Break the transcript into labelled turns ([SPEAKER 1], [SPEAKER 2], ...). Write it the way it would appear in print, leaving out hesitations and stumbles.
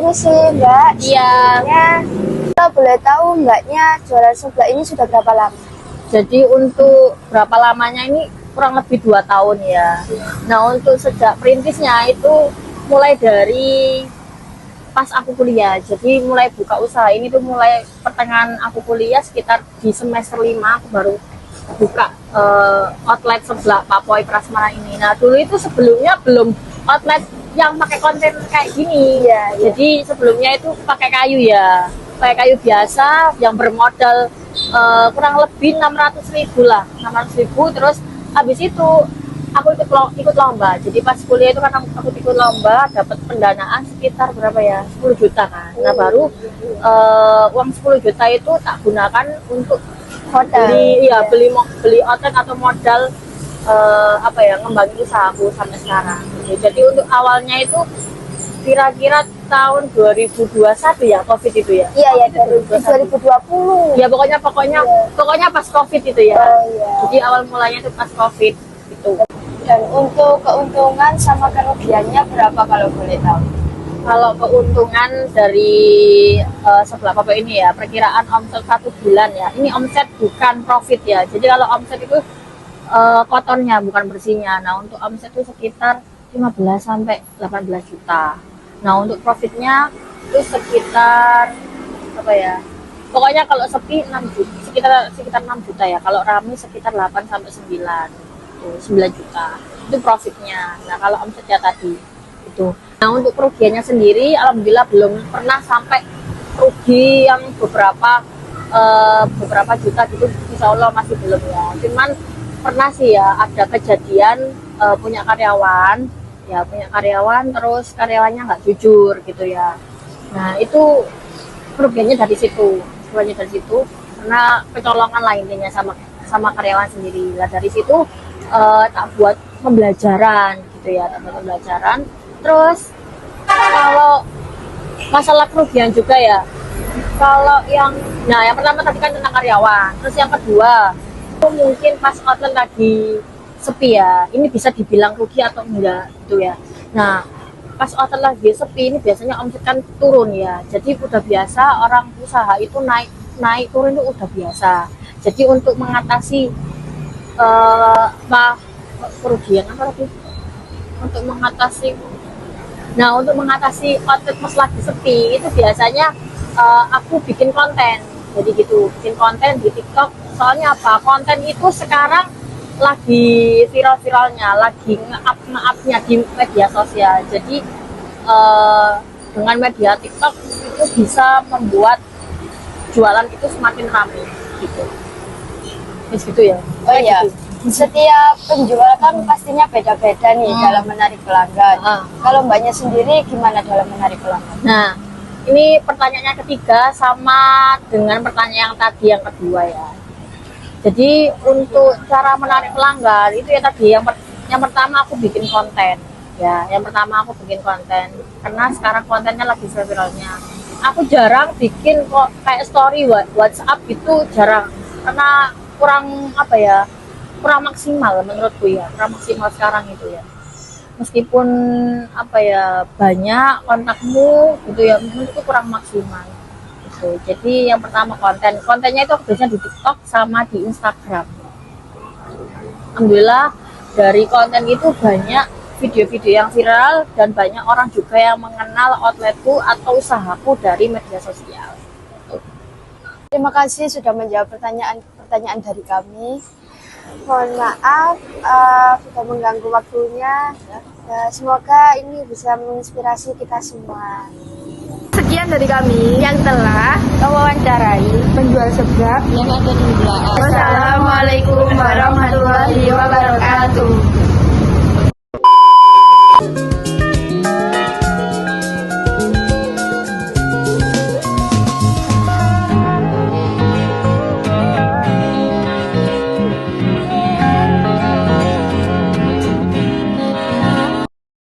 [SPEAKER 1] Permisi Mbak.
[SPEAKER 2] Iya.
[SPEAKER 1] Kalau boleh tahu Mbaknya jualan seblak ini sudah berapa lama?
[SPEAKER 2] Jadi untuk berapa lamanya ini kurang lebih 2 tahun ya. Nah untuk sejak perintisnya itu mulai dari pas aku kuliah. Jadi mulai buka usaha ini tuh mulai pertengahan aku kuliah, sekitar di semester 5 aku baru buka outlet seblak Papoi Prasmanan ini. Nah dulu itu sebelumnya belum outlet yang pakai konten kayak gini. Jadi sebelumnya itu pakai kayu ya, pakai kayu biasa yang bermodal kurang lebih 600.000 lah, 600.000. Terus habis itu aku ikut lomba. Jadi pas kuliah itu kan aku ikut lomba, dapat pendanaan sekitar berapa ya, 10 juta kan. Nah baru uang 10 juta itu tak gunakan untuk beli outlet atau modal ngembangin usahaku sampai sekarang. Jadi untuk awalnya itu kira-kira tahun 2021 ya, COVID itu ya.
[SPEAKER 1] Iya, 2020.
[SPEAKER 2] Ya pokoknya pas COVID itu ya. Jadi awal mulanya itu pas COVID itu.
[SPEAKER 1] Dan untuk keuntungan sama kerugiannya berapa kalau boleh tahu?
[SPEAKER 2] Kalau keuntungan dari sebelah Papua ini ya, perkiraan omset 1 bulan ya. Ini omset bukan profit ya. Jadi kalau omset itu kotornya bukan bersihnya. Nah untuk omset itu sekitar 15 sampai 18 juta. Nah untuk profitnya itu sekitar pokoknya kalau sepi 6 juta, sekitar 6 juta ya. Kalau rame sekitar 8 sampai 9 juta itu profitnya. Nah kalau omsetnya tadi itu. Nah untuk kerugiannya sendiri alhamdulillah belum pernah sampai rugi yang beberapa juta gitu, insya Allah masih belum ya. Cuman pernah sih ya ada kejadian punya karyawan terus karyawannya nggak jujur gitu ya. Nah itu kerugiannya dari situ karena kecolongan lah intinya sama karyawan sendiri lah. Dari situ tak buat pembelajaran gitu ya, terus kalau masalah kerugian juga ya, kalau yang pertama tadi kan tentang karyawan, terus yang kedua mungkin pas outlet lagi sepi ya, ini bisa dibilang rugi atau enggak gitu ya. Nah pas outlet lagi sepi ini biasanya omset kan turun ya, jadi udah biasa orang usaha itu naik turun itu udah biasa. Jadi untuk mengatasi kerugian untuk mengatasi outlet pas lagi sepi itu biasanya aku bikin konten. Jadi gitu, bikin konten di TikTok. Soalnya apa? Konten itu sekarang lagi viral-viralnya, lagi nge-up-nya di media sosial. Jadi dengan media TikTok itu bisa membuat jualan itu semakin ramai gitu. Gitu ya.
[SPEAKER 1] Oh iya. Gitu. Setiap penjual kan pastinya beda-beda nih dalam menarik pelanggan. Kalau Mbaknya sendiri gimana dalam menarik pelanggan?
[SPEAKER 2] Nah, ini pertanyaannya ketiga sama dengan pertanyaan yang tadi yang kedua ya. Jadi untuk cara menarik pelanggan itu ya tadi yang pertama aku bikin konten ya. Yang pertama aku bikin konten karena sekarang kontennya lagi viralnya. Aku jarang bikin kok kayak story WhatsApp itu jarang karena kurang maksimal menurutku ya, kurang maksimal sekarang itu ya. Meskipun banyak kontakmu gitu ya, menurutku kurang maksimal gitu. Jadi yang pertama kontennya itu biasanya di TikTok sama di Instagram. Alhamdulillah dari konten itu banyak video-video yang viral dan banyak orang juga yang mengenal outletku atau usahaku dari media sosial.
[SPEAKER 1] Terima kasih sudah menjawab pertanyaan dari kami. Mohon maaf sudah mengganggu waktunya. Semoga ini bisa menginspirasi kita semua.
[SPEAKER 3] Sekian dari kami yang telah
[SPEAKER 1] Mewawancarai
[SPEAKER 3] menjual seblak
[SPEAKER 2] Yang ada di belakang.
[SPEAKER 3] Wassalamualaikum warahmatullahi wabarakatuh.